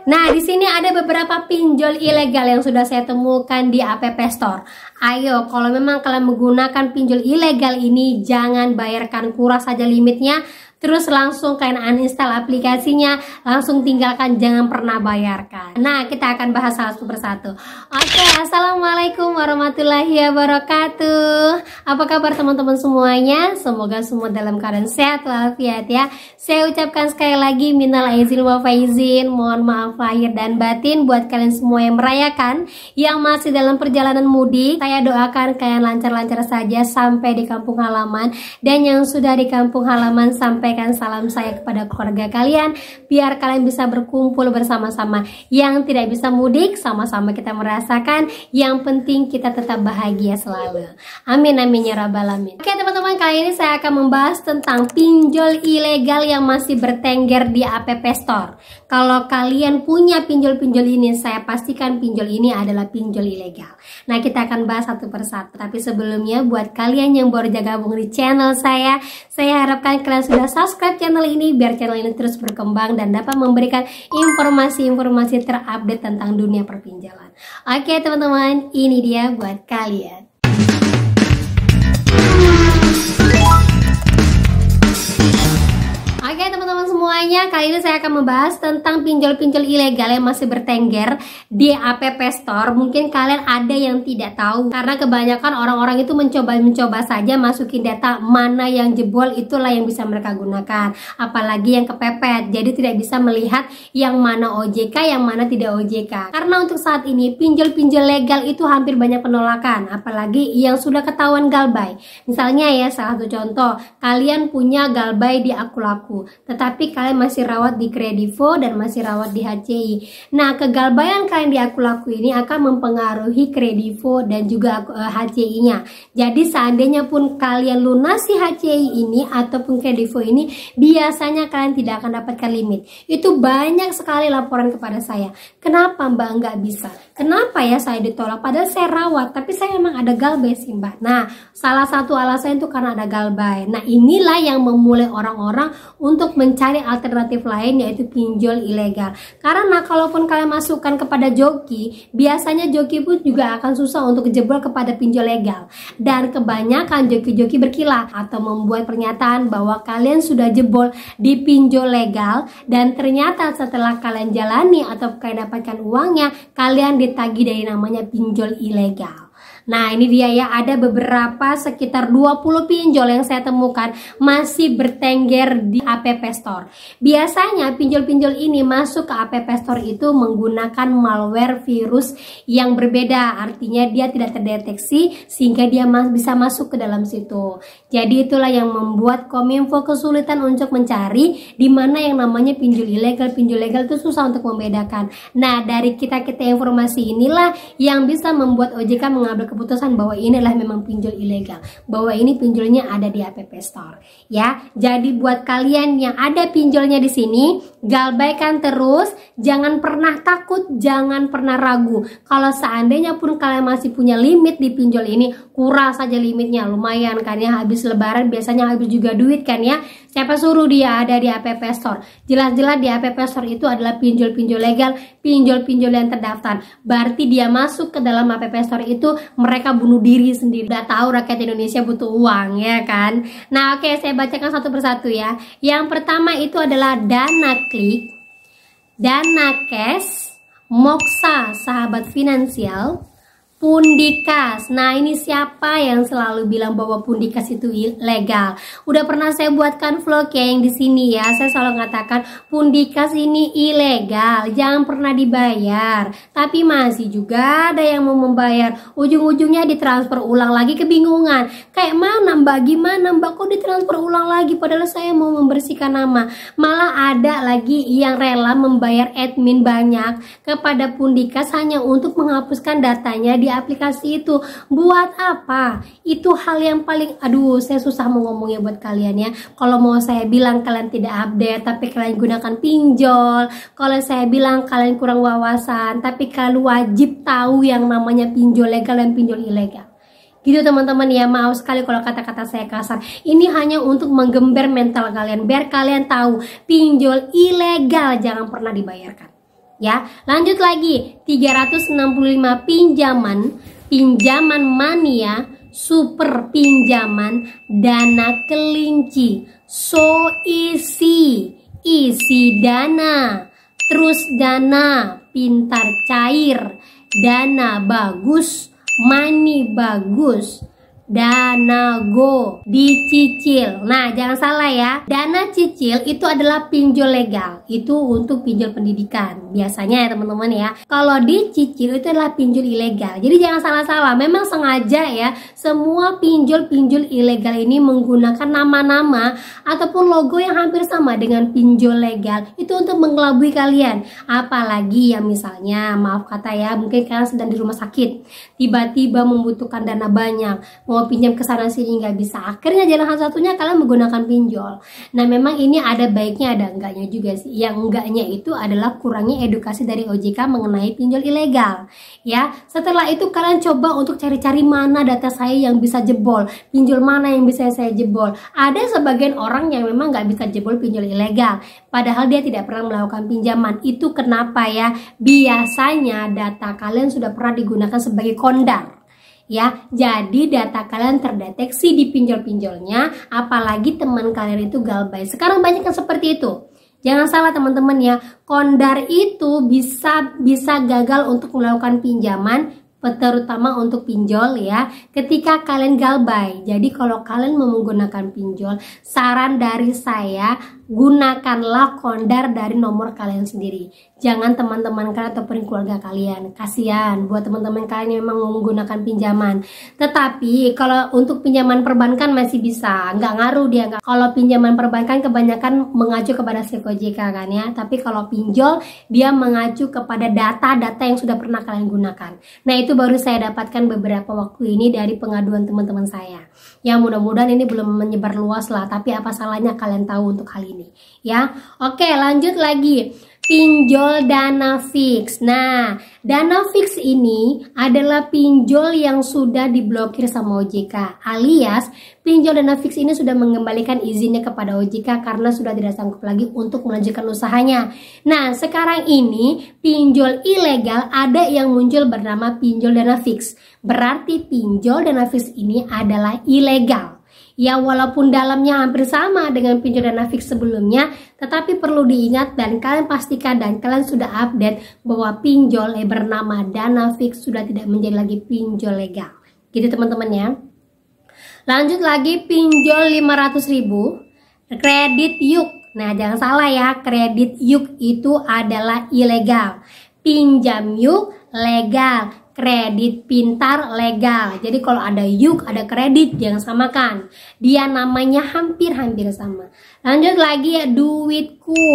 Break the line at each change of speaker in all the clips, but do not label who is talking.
Nah, di sini ada beberapa pinjol ilegal yang sudah saya temukan di App Store. Ayo, kalau memang kalian menggunakan pinjol ilegal ini, jangan bayarkan, kuras saja limitnya. Terus langsung kalian uninstall aplikasinya, langsung tinggalkan, jangan pernah bayarkan. Nah, kita akan bahas satu persatu. Oke, assalamualaikum warahmatullahi wabarakatuh. Apa kabar teman-teman semuanya? Semoga semua dalam keadaan sehat walafiat ya. Saya ucapkan sekali lagi minal aizin wal faizin, mohon maaf lahir dan batin buat kalian semua yang merayakan, yang masih dalam perjalanan mudik. Saya doakan kalian lancar-lancar saja sampai di kampung halaman, dan yang sudah di kampung halaman sampaikan salam saya kepada keluarga kalian biar kalian bisa berkumpul bersama-sama. Yang tidak bisa mudik, sama-sama kita merasakan. Yang penting kita tetap bahagia selalu. Amin amin ya rabbal alamin. Oke teman-teman, kali ini saya akan membahas tentang pinjol ilegal yang masih bertengger di App Store. Kalau kalian punya pinjol-pinjol ini, saya pastikan pinjol ini adalah pinjol ilegal. Nah, kita akan bahas satu persatu. Tapi sebelumnya, buat kalian yang baru gabung di channel saya harapkan kalian sudah subscribe channel ini biar channel ini terus berkembang dan dapat memberikan informasi-informasi terupdate tentang dunia perpinjalan. Oke teman-teman, ini dia buat kalian. Oke teman-teman semuanya, kali ini saya akan membahas tentang pinjol-pinjol ilegal yang masih bertengger di App Store. Mungkin kalian ada yang tidak tahu, karena kebanyakan orang-orang itu mencoba saja masukin data, mana yang jebol itulah yang bisa mereka gunakan. Apalagi yang kepepet, jadi tidak bisa melihat yang mana OJK, yang mana tidak OJK. Karena untuk saat ini pinjol-pinjol legal itu hampir banyak penolakan, apalagi yang sudah ketahuan galbay. Misalnya ya, salah satu contoh, kalian punya galbay di Akulaku, tetapi kalian masih rawat di Kredivo dan masih rawat di HCI. Nah, kegalbayan kalian di Akulaku ini akan mempengaruhi Kredivo dan juga HCI-nya. Jadi seandainya pun kalian lunasi HCI ini ataupun Kredivo ini, biasanya kalian tidak akan dapatkan limit. Itu banyak sekali laporan kepada saya. Kenapa Mbak nggak bisa? Kenapa ya saya ditolak? Padahal saya rawat, tapi saya memang ada galbay sih Mbak. Nah, salah satu alasan itu karena ada galbay. Nah, inilah yang memulai orang-orang untuk mencari alternatif lain, yaitu pinjol ilegal. Karena kalaupun kalian masukkan kepada joki, biasanya joki pun juga akan susah untuk jebol kepada pinjol legal. Dan kebanyakan joki-joki berkilah atau membuat pernyataan bahwa kalian sudah jebol di pinjol legal, dan ternyata setelah kalian jalani atau kalian dapatkan uangnya, kalian ditagih dari namanya pinjol ilegal. Nah, ini dia ya, ada beberapa sekitar 20 pinjol yang saya temukan masih bertengger di App Store. Biasanya pinjol-pinjol ini masuk ke App Store itu menggunakan malware virus yang berbeda. Artinya dia tidak terdeteksi sehingga dia bisa masuk ke dalam situ. Jadi itulah yang membuat Kominfo kesulitan untuk mencari di mana yang namanya pinjol ilegal. Pinjol legal itu susah untuk membedakan. Nah, dari kita informasi inilah yang bisa membuat OJK mengambil keputusan bahwa inilah memang pinjol ilegal, bahwa ini pinjolnya ada di App Store ya. Jadi buat kalian yang ada pinjolnya di sini, galbaikan terus, jangan pernah takut, jangan pernah ragu. Kalau seandainya pun kalian masih punya limit di pinjol ini, kuras saja limitnya. Lumayan kan ya, habis lebaran biasanya habis juga duit kan ya. Siapa suruh dia ada di App Store? Jelas-jelas di App Store itu adalah pinjol-pinjol legal, pinjol-pinjol yang terdaftar. Berarti dia masuk ke dalam App Store itu, mereka bunuh diri sendiri. Udah tahu rakyat Indonesia butuh uang ya kan. Nah, oke, saya bacakan satu persatu ya. Yang pertama itu adalah DanaKlik, DanaCash, Moxa, Sahabat Finansial, Pundikas. Nah, ini siapa yang selalu bilang bahwa Pundikas itu ilegal? Udah pernah saya buatkan vlog ya yang di sini ya. Saya selalu mengatakan Pundikas ini ilegal, jangan pernah dibayar. Tapi masih juga ada yang mau membayar. Ujung-ujungnya ditransfer ulang lagi, kebingungan. Kayak mana Mbak? Gimana Mbak? Kok ditransfer ulang lagi? Padahal saya mau membersihkan nama. Malah ada lagi yang rela membayar admin banyak kepada Pundikas hanya untuk menghapuskan datanya di aplikasi itu. Buat apa? Itu hal yang paling, aduh, saya susah mau ngomongnya buat kalian ya. Kalau mau saya bilang kalian tidak update tapi kalian gunakan pinjol, kalau saya bilang kalian kurang wawasan tapi kalian wajib tahu yang namanya pinjol legal dan pinjol ilegal. Gitu teman-teman ya, maaf sekali kalau kata-kata saya kasar. Ini hanya untuk menggember mental kalian biar kalian tahu pinjol ilegal jangan pernah dibayarkan. Ya, lanjut lagi 365 pinjaman mania, super pinjaman, dana kelinci, so isi dana, terus dana, pintar cair, dana bagus, money bagus, dana go, dicicil. Nah, jangan salah ya. Dana cicil itu adalah pinjol legal. Itu untuk pinjol pendidikan. Biasanya ya teman-teman ya. Kalau dicicil itu adalah pinjol ilegal. Jadi jangan salah-salah. Memang sengaja ya, semua pinjol-pinjol ilegal ini menggunakan nama-nama ataupun logo yang hampir sama dengan pinjol legal. Itu untuk mengelabui kalian. Apalagi ya misalnya, maaf kata ya, mungkin kalian sedang di rumah sakit, tiba-tiba membutuhkan dana banyak, mau pinjam ke sana sini nggak bisa, akhirnya jalan satu-satunya kalian menggunakan pinjol. Nah, memang ini ada baiknya ada enggaknya juga sih. Yang enggaknya itu adalah kurangnya edukasi dari OJK mengenai pinjol ilegal ya. Setelah itu kalian coba untuk cari-cari mana data saya yang bisa jebol, pinjol mana yang bisa saya jebol. Ada sebagian orang yang memang nggak bisa jebol pinjol ilegal, padahal dia tidak pernah melakukan pinjaman. Itu kenapa ya? Biasanya data kalian sudah pernah digunakan sebagai kondar ya, jadi data kalian terdeteksi di pinjol-pinjolnya, apalagi teman kalian itu galbay. Sekarang banyak yang seperti itu. Jangan salah teman-teman ya, kondar itu bisa gagal untuk melakukan pinjaman, terutama untuk pinjol ya, ketika kalian galbay. Jadi kalau kalian mau menggunakan pinjol, saran dari saya, gunakanlah kondar dari nomor kalian sendiri. Jangan teman-teman kalian ataupun keluarga kalian. Kasihan buat teman-teman kalian yang memang mau menggunakan pinjaman. Tetapi kalau untuk pinjaman perbankan masih bisa, nggak ngaruh dia. Kalau pinjaman perbankan kebanyakan mengacu kepada SIF OJK kan ya. Tapi kalau pinjol dia mengacu kepada data-data yang sudah pernah kalian gunakan. Nah, itu baru saya dapatkan beberapa waktu ini dari pengaduan teman-teman saya. Ya, mudah-mudahan ini belum menyebar luas lah. Tapi apa salahnya kalian tahu untuk hal ini ya. Oke, lanjut lagi. Pinjol dana fix. Nah, dana fix ini adalah pinjol yang sudah diblokir sama OJK, alias pinjol dana fix ini sudah mengembalikan izinnya kepada OJK karena sudah tidak sanggup lagi untuk melanjutkan usahanya. Nah, sekarang ini pinjol ilegal ada yang muncul bernama pinjol dana fix. Berarti pinjol dana fix ini adalah ilegal. Ya, walaupun dalamnya hampir sama dengan pinjol dana fix sebelumnya, tetapi perlu diingat dan kalian pastikan dan kalian sudah update bahwa pinjol bernama dana fix sudah tidak menjadi lagi pinjol legal. Gitu teman-teman ya. Lanjut lagi, pinjol 500.000 kredit yuk. Nah, jangan salah ya, kredit yuk itu adalah ilegal. Pinjam yuk legal. Kredit pintar legal. Jadi kalau ada yuk, ada kredit, jangan samakan. Dia namanya hampir-hampir sama. Lanjut lagi ya, duitku.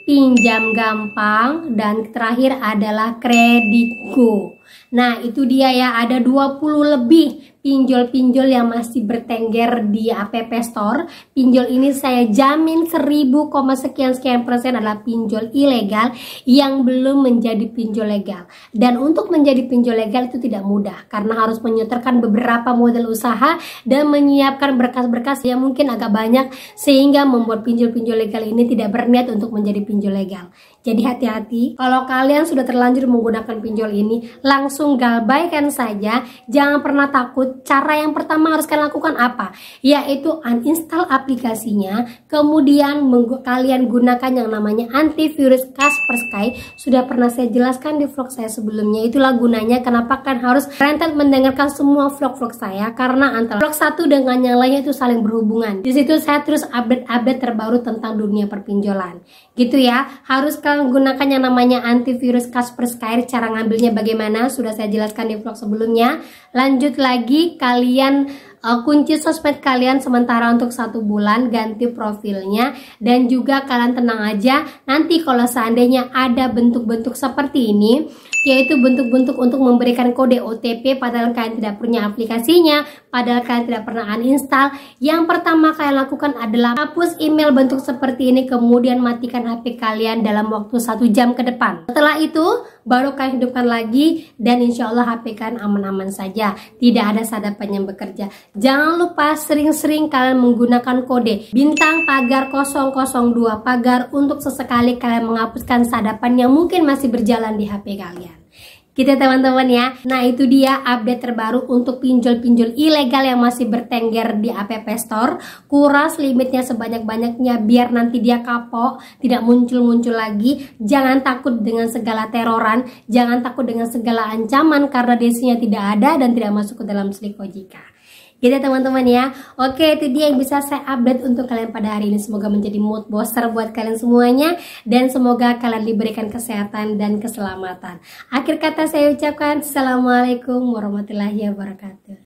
Pinjam gampang dan terakhir adalah kreditku. Nah, itu dia ya, ada 20 lebih pinjol-pinjol yang masih bertengger di App Store. Pinjol ini saya jamin 1000, sekian persen adalah pinjol ilegal yang belum menjadi pinjol legal. Dan untuk menjadi pinjol legal itu tidak mudah karena harus menyetorkan beberapa model usaha dan menyiapkan berkas-berkas yang mungkin agak banyak sehingga membuat pinjol-pinjol legal ini tidak berniat untuk menjadi pinjol legal. Jadi hati-hati, kalau kalian sudah terlanjur menggunakan pinjol ini, langsung galbaikan saja, jangan pernah takut. Cara yang pertama harus kalian lakukan apa? Yaitu uninstall aplikasinya, kemudian kalian gunakan yang namanya antivirus Kaspersky. Sudah pernah saya jelaskan di vlog saya sebelumnya, itulah gunanya kenapa kan harus rentet mendengarkan semua vlog-vlog saya, karena antara vlog satu dengan yang lainnya itu saling berhubungan. Di situ saya terus update terbaru tentang dunia perpinjolan. Gitu ya, harus kalian gunakan yang namanya antivirus Kaspersky. Cara ngambilnya bagaimana sudah saya jelaskan di vlog sebelumnya. Lanjut lagi, kalian kunci sosmed kalian sementara untuk 1 bulan, ganti profilnya, dan juga kalian tenang aja, nanti kalau seandainya ada bentuk-bentuk seperti ini, yaitu bentuk-bentuk untuk memberikan kode OTP padahal kalian tidak punya aplikasinya, padahal kalian tidak pernah uninstall, yang pertama kalian lakukan adalah hapus email bentuk seperti ini, kemudian matikan HP kalian dalam waktu 1 jam ke depan. Setelah itu baru kalian hidupkan lagi, dan insya Allah HP kalian aman-aman saja, tidak ada sadapan yang bekerja. Jangan lupa sering-sering kalian menggunakan kode bintang pagar 002 pagar untuk sesekali kalian menghapuskan sadapan yang mungkin masih berjalan di HP kalian. Gitu teman-teman ya. Nah itu dia update terbaru untuk pinjol-pinjol ilegal yang masih bertengger di App Store. Kuras limitnya sebanyak-banyaknya biar nanti dia kapok, tidak muncul-muncul lagi. Jangan takut dengan segala teroran, jangan takut dengan segala ancaman karena desinya tidak ada dan tidak masuk ke dalam slik OJK. Gitu teman-teman ya. Oke, itu dia yang bisa saya update untuk kalian pada hari ini. Semoga menjadi mood booster buat kalian semuanya, dan semoga kalian diberikan kesehatan dan keselamatan. Akhir kata saya ucapkan assalamualaikum warahmatullahi wabarakatuh.